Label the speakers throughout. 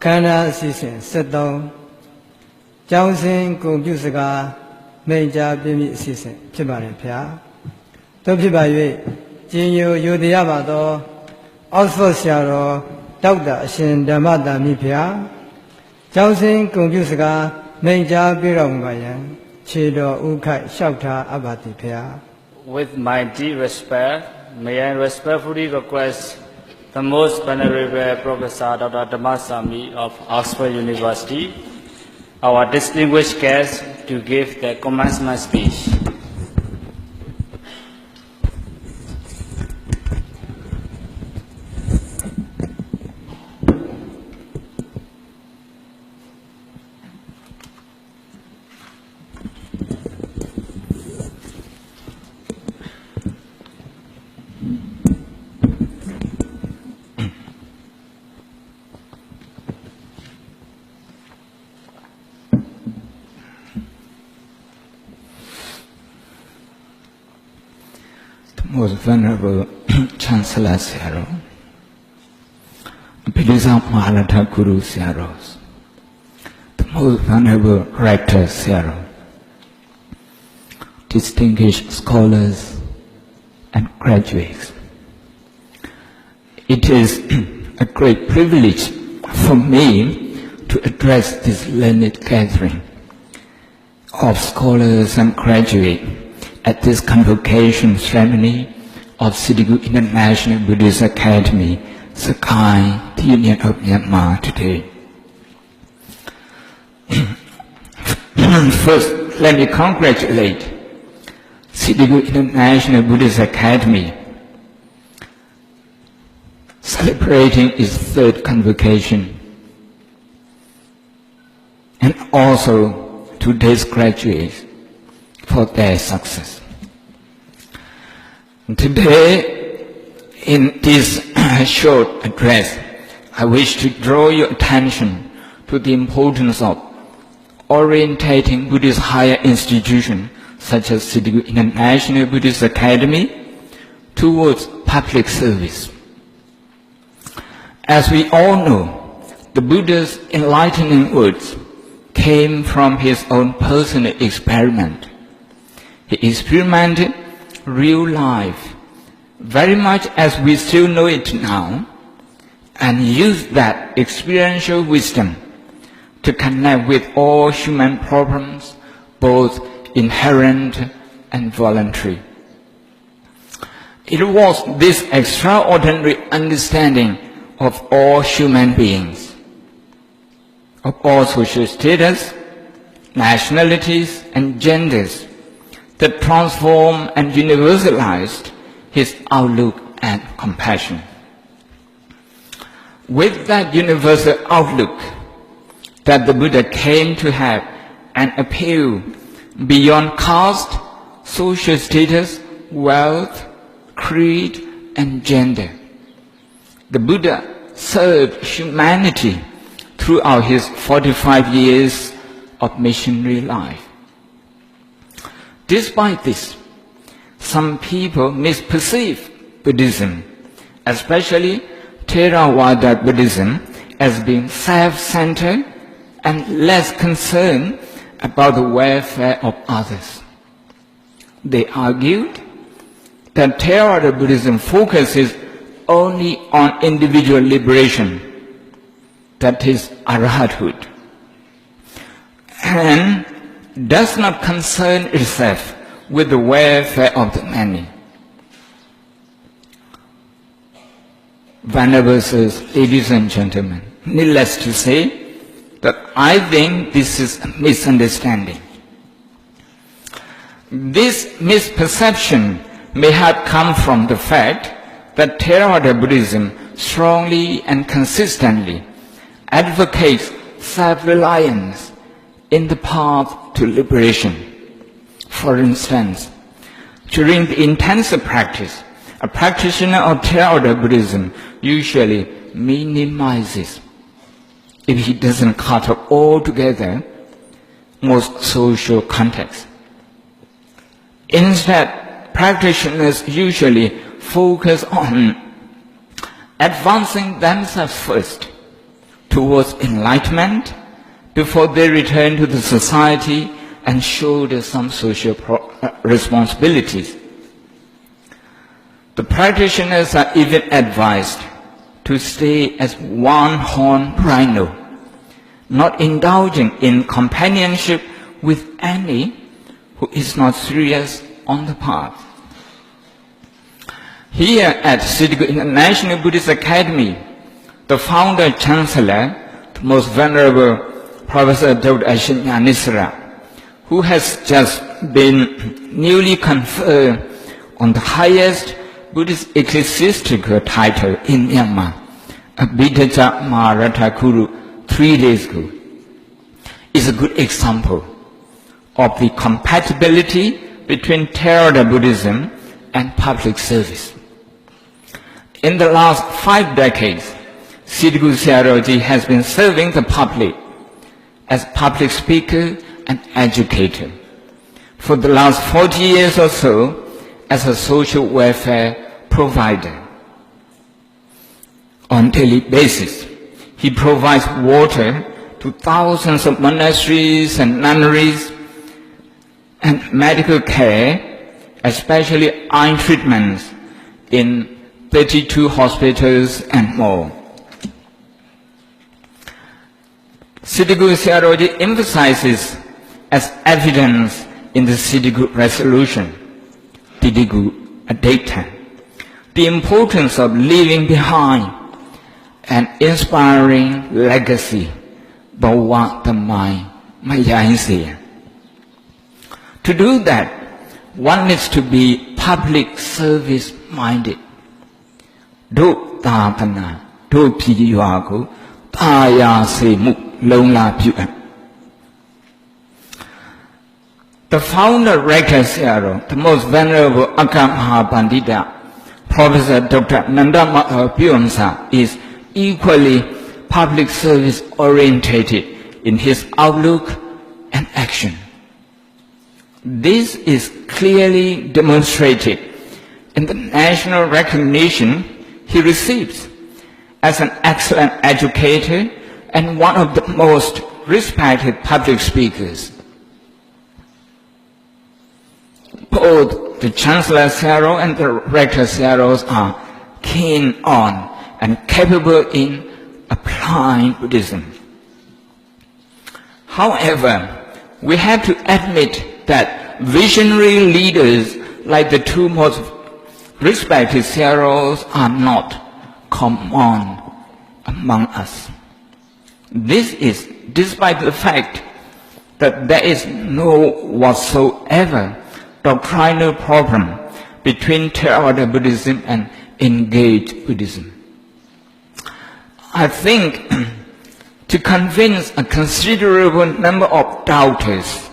Speaker 1: Kana season set down. Johnson computer major baby season. Chibari Pia. Topibaye, Jinyu Yudiabado, Oxford Sharo, Doctor Shin Damada Mipia. Johnson computer major Birongayan. Chido Ukai Shauta Abati Pia.
Speaker 2: With my deep respect, may I respectfully request the most venerable Professor Dr. Damasami of Oxford University, our distinguished guest, to give the commencement speech.
Speaker 3: Most Venerable Chancellor Sayadaw, Pilisa Maharatha Guru Sayadaw, the Most Venerable Rector Sayadaw, distinguished scholars and graduates. It is a great privilege for me to address this learned gathering of scholars and graduates at this convocation ceremony of Siddhiguru International Buddhist Academy, Sakai, the Union of Myanmar today. First, let me congratulate Siddhiguru International Buddhist Academy celebrating its third convocation, and also today's graduates for their success. Today, in this short address, I wish to draw your attention to the importance of orientating Buddhist higher institutions such as Siddhiguru International Buddhist Academy towards public service. As we all know, the Buddha's enlightening words came from his own personal experiment. He experimented real life, very much as we still know it now, and used that experiential wisdom to connect with all human problems, both inherent and voluntary. It was this extraordinary understanding of all human beings, of all social status, nationalities, and genders, that transformed and universalized his outlook and compassion. With that universal outlook that the Buddha came to have an appeal beyond caste, social status, wealth, creed, and gender. The Buddha served humanity throughout his 45 years of missionary life. Despite this, some people misperceive Buddhism, especially Theravada Buddhism, as being self-centered and less concerned about the welfare of others. They argued that Theravada Buddhism focuses only on individual liberation, that is arahathood, and does not concern itself with the welfare of the many. Venerable sirs, ladies and gentlemen, needless to say that I think this is a misunderstanding. This misperception may have come from the fact that Theravada Buddhism strongly and consistently advocates self-reliance in the path to liberation. For instance, during the intensive practice, a practitioner of Theravada Buddhism usually minimizes, if he doesn't cut off altogether, most social contexts. Instead, practitioners usually focus on advancing themselves first, towards enlightenment before they return to the society and shoulder some social responsibilities. The practitioners are even advised to stay as one-horned rhino, not indulging in companionship with any who is not serious on the path. Here at Siddhguru International Buddhist Academy, the founder chancellor, the most venerable Professor Dr. Ashinyanisara, who has just been newly conferred on the highest Buddhist ecclesiastical title in Myanmar, Abhidhaja Maharatha Guru, 3 days ago, is a good example of the compatibility between Theravada Buddhism and public service. In the last 5 decades, Siddhguru Sayadaw has been serving the public as public speaker and educator. For the last 40 years or so, as a social welfare provider. On daily basis, he provides water to thousands of monasteries and nunneries and medical care, especially eye treatments in 32 hospitals and more. Siddhguru Sayadaw emphasizes as evidence in the Siddhguru resolution, Siddhguru Adekta, the importance of leaving behind an inspiring legacy, Bhava Dhamai Mayainseya. To do that, one needs to be public service minded. Do Thapana, do Piyaku, Taya Semu, Lona Pua. The founder, Rekha Sayadaw, the most venerable Akamaha Pandita, Professor Dr. Nanda Pyonsa, is equally public service orientated in his outlook and action. This is clearly demonstrated in the national recognition he receives as an excellent educator and one of the most respected public speakers. Both the Chancellor Sayadaw and the Rector Sayadaw are keen on and capable in applying Buddhism. However, we have to admit that visionary leaders like the 2 most respected Sayadaws are not common among us. This is despite the fact that there is no whatsoever doctrinal problem between Theravada Buddhism and engaged Buddhism. I think to convince a considerable number of doubters,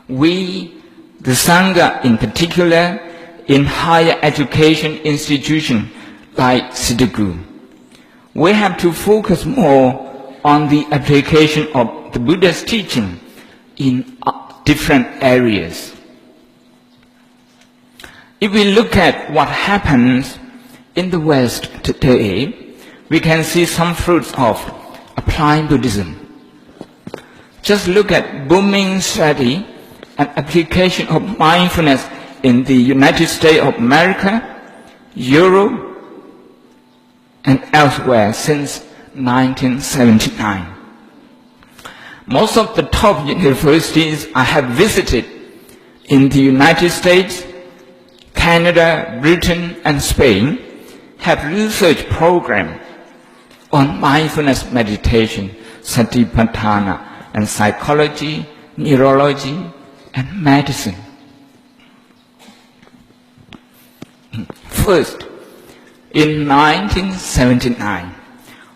Speaker 3: we, the Sangha in particular, in higher education institutions like Siddhguru, we have to focus more on the application of the Buddha's teaching in different areas. If we look at what happens in the West today, we can see some fruits of applying Buddhism. Just look at booming study and application of mindfulness in the United States of America, Europe, and elsewhere since 1979. Most of the top universities I have visited in the United States, Canada, Britain, and Spain have research programs on mindfulness meditation, satipatthana, and psychology, neurology, and medicine. First, in 1979,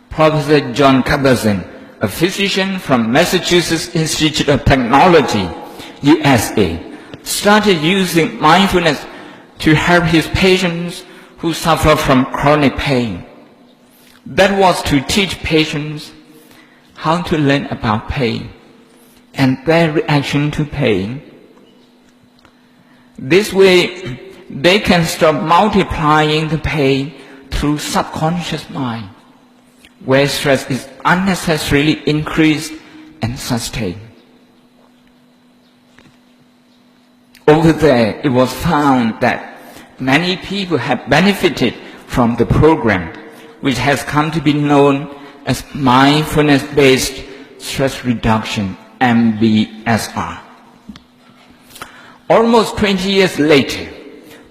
Speaker 3: Professor John Kabat-Zinn, a physician from Massachusetts Institute of Technology, USA, started using mindfulness to help his patients who suffer from chronic pain. That was to teach patients how to learn about pain and their reaction to pain. This way, they can stop multiplying the pain through subconscious mind. where stress is unnecessarily increased and sustained. Over there, it was found that many people have benefited from the program, which has come to be known as mindfulness-based stress reduction, MBSR. Almost 20 years later,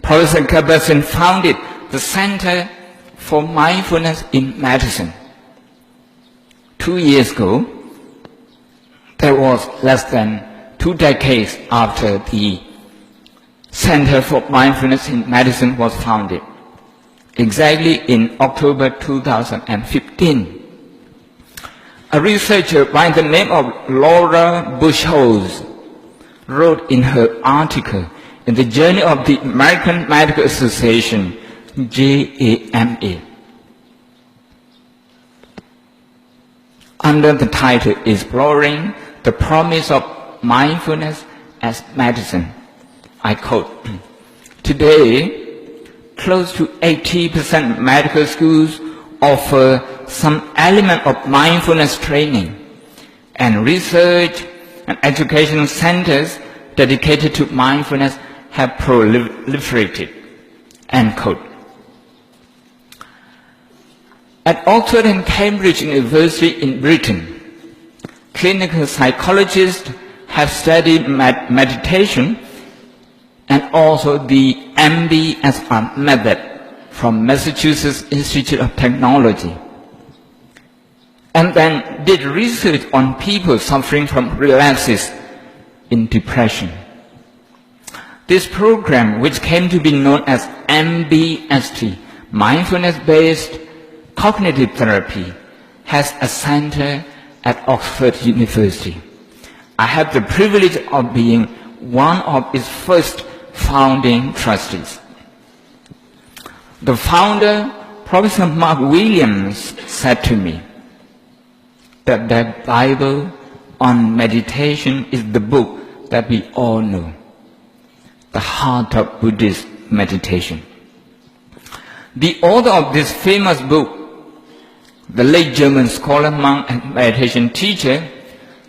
Speaker 3: Professor Kabat-Zinn founded the Center for Mindfulness in Medicine. 2 years ago, that was less than 2 decades after the Center for Mindfulness in Medicine was founded, exactly in October 2015. A researcher by the name of Laura Buchholz wrote in her article in the Journal of the American Medical Association, JAMA, under the title Exploring the Promise of Mindfulness as Medicine. I quote, "Today, close to 80% of medical schools offer some element of mindfulness training, and research and education centers dedicated to mindfulness have proliferated." End quote. At Oxford and Cambridge University in Britain, clinical psychologists have studied meditation and also the MBSR method from Massachusetts Institute of Technology, and then did research on people suffering from relapses in depression. This program, which came to be known as MBST, Mindfulness-Based Cognitive Therapy, has a center at Oxford University. I have the privilege of being one of its first founding trustees. The founder, Professor Mark Williams, said to me that the Bible on meditation is the book that we all know, the heart of Buddhist meditation. The author of this famous book, the late German scholar, monk, and meditation teacher,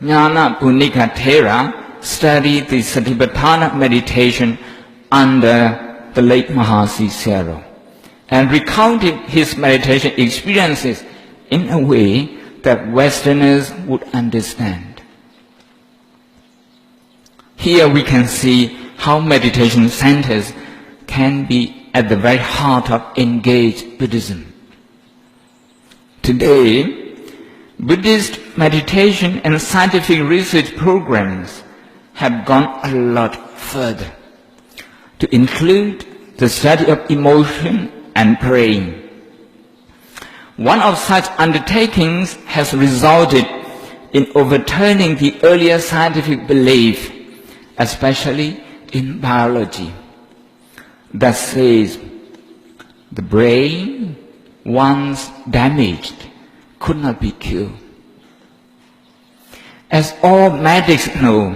Speaker 3: Jnana Punika Thera, studied the Satipatthana meditation under the late Mahasi Sayadaw, and recounted his meditation experiences in a way that Westerners would understand. Here we can see how meditation centers can be at the very heart of engaged Buddhism. Today, Buddhist meditation and scientific research programs have gone a lot further to include the study of emotion and praying. One of such undertakings has resulted in overturning the earlier scientific belief, especially in biology, that says the brain, once damaged, could not be cured. As all medics know,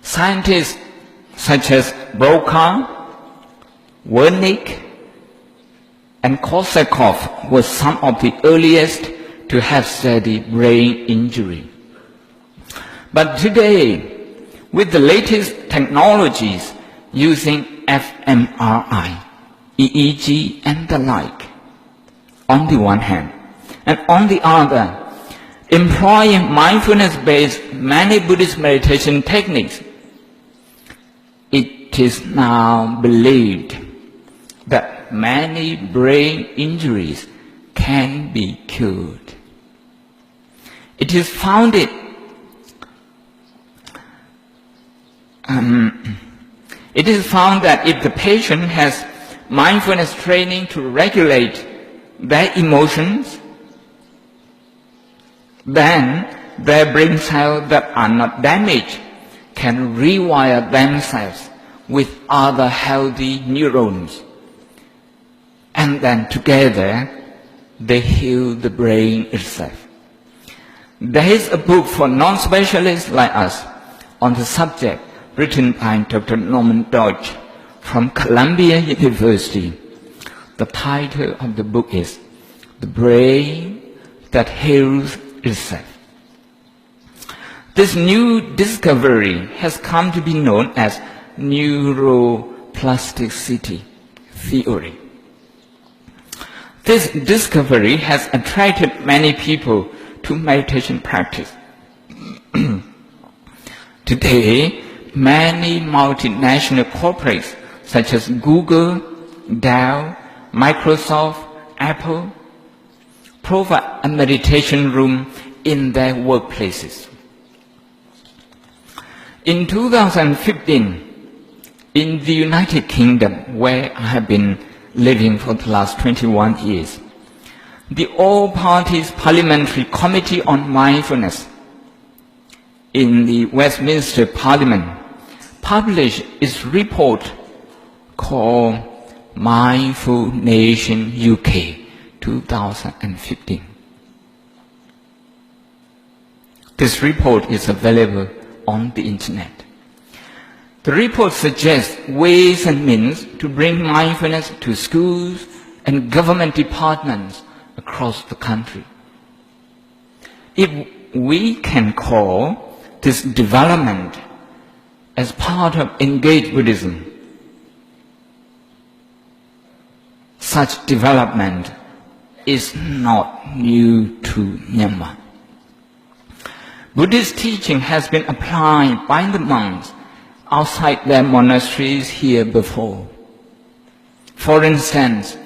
Speaker 3: scientists such as Broca, Wernicke, and Korsakoff were some of the earliest to have studied brain injury. But today, with the latest technologies using fMRI, EEG, and the like, on the one hand, and on the other, employing mindfulness-based many Buddhist meditation techniques, it is now believed that many brain injuries can be cured. It is found that if the patient has mindfulness training to regulate their emotions, then their brain cells that are not damaged can rewire themselves with other healthy neurons. And then together, they heal the brain itself. There is a book for non-specialists like us on the subject written by Dr. Norman Dodge from Columbia University. The title of the book is The Brain that heals itself. This new discovery has come to be known as neuroplasticity theory. This discovery has attracted many people to meditation practice. Today, many multinational corporates such as Google, Dell, Microsoft, Apple provide a meditation room in their workplaces. In 2015, in the United Kingdom, where I have been living for the last 21 years, the All Parties Parliamentary Committee on Mindfulness in the Westminster Parliament published its report called Mindful Nation UK 2015. This report is available on the internet. The report suggests ways and means to bring mindfulness to schools and government departments across the country. If we can call this development as part of engaged Buddhism, such development is not new to Myanmar. Buddhist teaching has been applied by the monks outside their monasteries here before. For instance,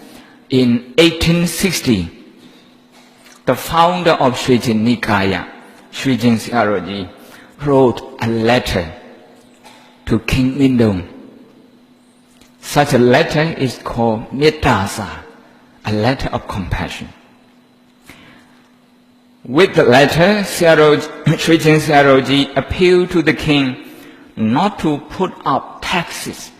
Speaker 3: in 1860, the founder of Shwejin Nikaya, Shwejin Siaroji, wrote a letter to King Mindong. Such a letter is called Mettasa, a letter of compassion. With the letter, Shwejin Siaroji appealed to the king not to put up taxes.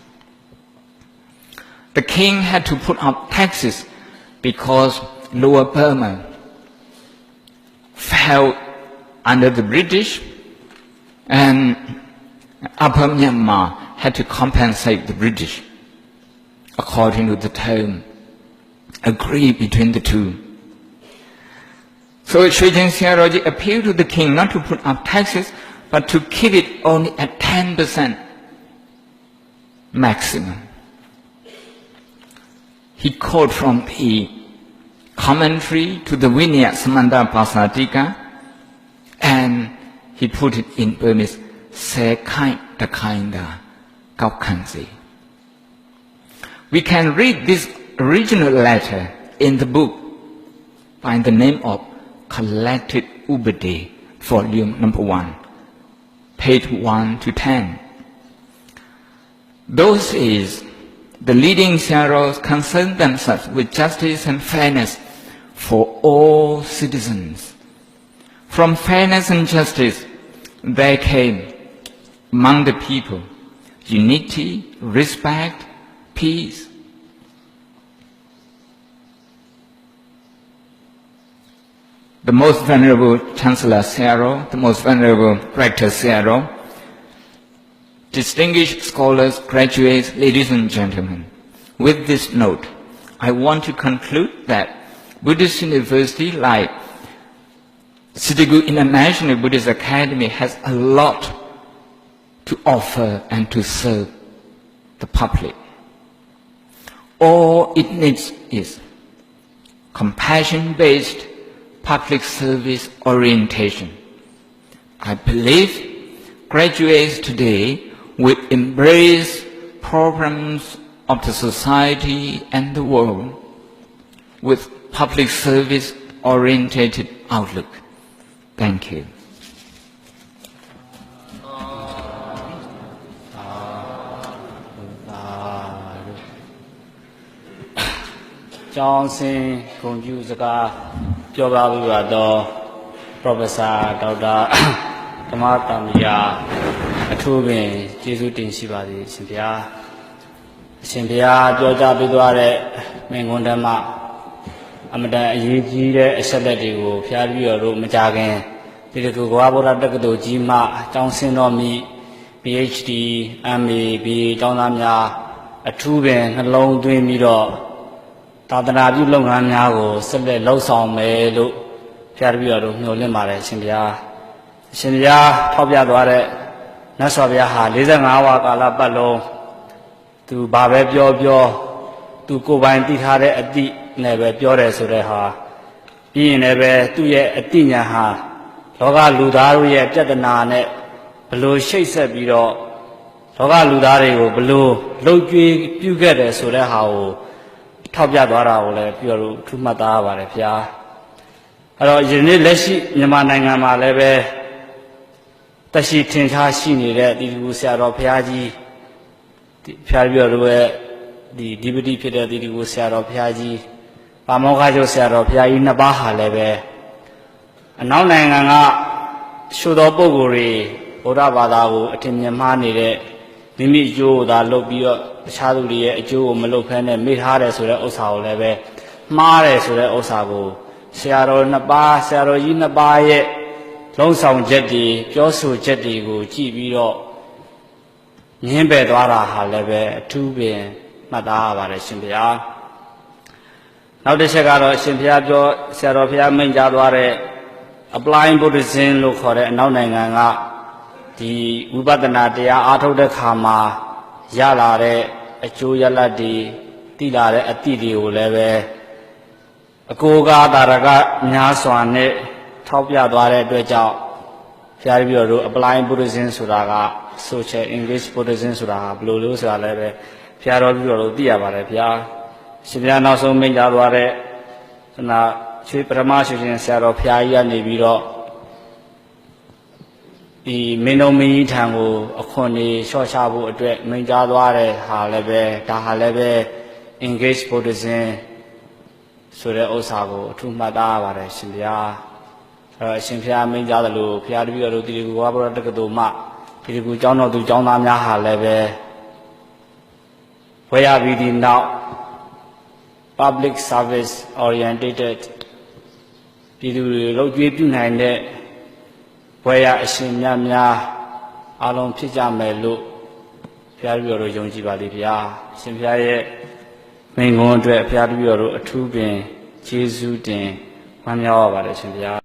Speaker 3: The king had to put up taxes because Lower Burma fell under the British and Upper Myanmar had to compensate the British according to the term agreed between the two. So Shwejin Siaroji appealed to the king not to put up taxes, but to keep it only at 10% maximum. He quoted from the commentary to the Vinaya Samanta Pasatika, and he put it in Burmese, Se Kain Takainda Kaukhansi. We can read this original letter in the book by the name of Collected Ubade, volume number 1, page 1 to 10. Those is, the leading Siaros concern themselves with justice and fairness for all citizens. From fairness and justice, there came among the people unity, respect, peace. The most venerable Chancellor Siaro, the most venerable Rector Siaro, distinguished scholars, graduates, ladies and gentlemen, with this note, I want to conclude that Buddhist University, like Sitigu International Buddhist Academy, has a lot to offer and to serve the public. All it needs is compassion-based public service orientation. I believe graduates today will embrace problems of the society and the world with public service oriented outlook. Thank you.
Speaker 2: ကျောင်းဆင်းဂုဏ်ပြုစကားပြောပါပြီပါတော့ Professor Dr. ဓမ္မတမယာအထူးပင်ကျေးဇူးတင်ရှိပါသည်ရှင်ဗျာအရှင်ဘုရားပြောကြားပေးသွားတဲ့မိန့်ခွန်းဓမ္မအမတန်အရေးကြီးတဲ့အချက်လက်တွေကိုဖျားပြီးတော့မကြခင်ဒီလိုကဝါဗုဒ္ဓတက္ကသိုလ်ကြီးမှကျောင်းဆင်းတော်မူ PhD MA BA ကျောင်းသားများအထူးပင်နှလုံးသွင်းပြီးတော့သာသနာပြုလုပ်ငန်းများကိုဆက်လက်လှုပ်ဆောင်မယ်လို့ဖ ဖျားတပည့်တော်တို့မျှော်လင့်ပါတယ်ရှင်ဗျာရှင်ဗျာထောက်ပြသွားတဲ့နတ်စွာဘုရားဟာ45ဝါကာလပတ်လုံးသူဘာပဲပြောသူကိုယ်ပိုင်တည်ထားတဲ့အတိနဲ့ပဲပြောတယ်ဆိုတဲ့ဟာပြီးရင်လည်းပဲသူ့ရဲ့အတိညာဟာလောကလူသားတို့ရဲ့ပြဿနာနဲ့ဘလို့ရှိတ်ဆက်ပြီးတော့လောကလူသားတွေကိုဘလို့လှုပ်ကြွေးပြုခဲ့တယ်ဆိုတဲ့ဟာကိုထောက်ပြသွားတာကိုလည်းပြောလို့ထူးမှတ်သားရပါတယ်ဗျာအဲ့တော့ယနေ့လက်ရှိမြန်မာနိုင်ငံမှာလည်းပဲတရှိထင်ရှားရှိနေတဲ့ဒီကူဆရာတော်ဘုရားကြီးဖျားပြောတို့ရဲ့ဒီပတိဖြစ်တဲ့ဒီကူဆရာတော်ဘုရားကြီးပါမောက္ခကျိုးဆရာတော်ဘုရားကြီးနှစ်ပါးဟာလည်းပဲအနောက်နိုင်ငံကရှုတော်ပုဂ္ဂိုလ်တွေဗုဒ္ဓဘာသာကိုအထင်မြင်မှားနေတဲ့မိမိအကျိုးကိုသာလုပ်ပြီးတော့တခြားသူတွေရဲ့အကျိုးကိုမလုပ်ဖဲနဲ့မေ့ထားတယ်ဆိုတဲ့ဥစ္စာကိုလည်းပဲမှားတယ်ဆိုတဲ့ဥစ္စာကိုဆရာတော်နှစ်ပါးဆရာတော်ကြီးနှစ်ပါးရဲ့လုံးဆောင်ချက်တွေပြောဆိုချက်တွေကိုကြည့်ပြီးတော့ငင်းပယ်သွားတာဟာလည်းပဲအထူးပင်မှတ်သားရပါတယ်ရှင်ဗျာနောက်တစ်ချက်ကတော့ရှင်ဘုရားပြောဆရာတော်ဘုရားမိန့်ကြားသွားတဲ့ applying Buddhism လို့ခေါ်တဲ့အနောက်နိုင်ငံကဒီဝိပဿနာတရားအားထုတ်တဲ့ခါမှာရလာတဲ့အကျိုးရလဒ်တွေတည်လာတဲ့အသည့်တွေကိုလည်းပဲအကိုးကားတာရကများစွာနဲ့ထောက်ပြသွားတဲ့အတွက်ကြောင့်ဘုရားပြောတို့ applying Buddhism ဆိုတာက social English Buddhism ဆိုတာဘယ်လိုလို့ဆိုတာလည်းပဲဘုရားတော်ပြောလို့သိရပါတယ်ဗျာရှင်ဘုရားနောက်ဆုံးမိန့်ကြားသွားတဲ့ရွှေပထမရှိရှင်ဆရာတော်ဘုရားကြီးကနေပြီးတော့ဒီမင်းတော်မင်းကြီးထံကိုအခွန်ကြီးလျှော့ချဖို့အတွက်မိန့်ကြားသွားတဲ့ဟာလည်းပဲဒါဟာလည်းပဲ Engage Buddhism ဆိုတဲ့ဥစ္စာကိုအထူးမှတ်သားရပါတယ်ရှင်ဗျာအဲ့တော့အရှင်ဘုရားမိန့်ကြားတယ်လို့ဘုရားတပည့်တော်တို့တိရိကူဝါဘရတက္ကသိုလ်မှတိရိကူကျောင်းတော်သူကျောင်းသားများဟာလည်းပဲဝေယပြီးဒီနောက် public service oriented ပြည်သူတွေလှုပ်ကြွေးပြုနိုင်တဲ့ဘွယ်ရအရှင်များအားလုံးဖြစ်ကြမယ်လို့ဘုရားတပည့်တော်တို့ယုံကြည်ပါလိမ့်ဗျာအရှင်ဘုရားရဲ့မိန့်ခွန်းအတွက်ဘုရားတပည့်တော်တို့အထူးပင်ကျေးဇူးတင်ဝမ်းမြောက်ရပါတယ်ရှင်ဗျာ